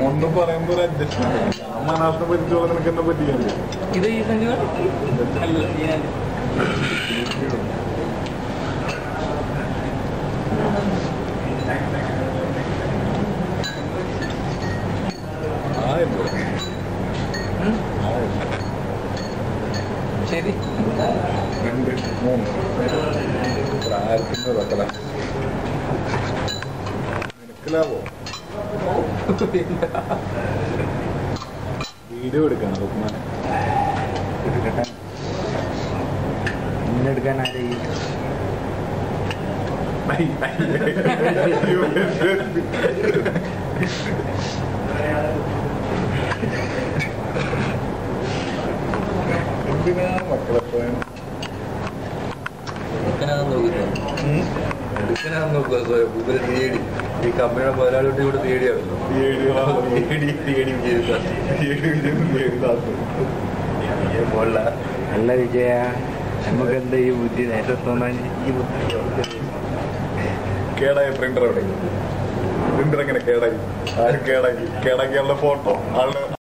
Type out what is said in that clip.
കൊണ്ടും പറയുമ്പോ ഒരു അഡ്ജസ്റ്റ്മെന്റ്. മനാസിനെ പറ്റിച്ചോളം നിനക്ക് എന്നെ പറ്റിയാണ്. ഇത് ഈ സംഖ്യ ശരി 2, 3 പ്രായത്തിന്റെ വെക്കല നിനക്കിലാവോ? വീഡിയോ എടുക്കണം ബഹുമാനം. എടുക്കട്ടെ. ഇന്നെടുക്കാൻ ആരെയും എന്തിനാ മക്കളെ എടുക്കാനാന്ന് നോക്കുക. ഗൂഗിൾ തേടി ഈ കമ്പനിയുടെ മുതലാളിയോട്ട് ഇവിടെ തേടിയാണല്ലോ. അല്ല വിജയ, നമുക്ക് എന്താ ഈ ബുദ്ധി നേരത്തെ തോന്നാൻ? ഈ ബുദ്ധി കേടായ പ്രിന്റർ എവിടെ? പ്രിന്റർ എങ്ങനെ കേടായി? ആരും കേടാക്കിയുള്ള ഫോട്ടോ ആളുടെ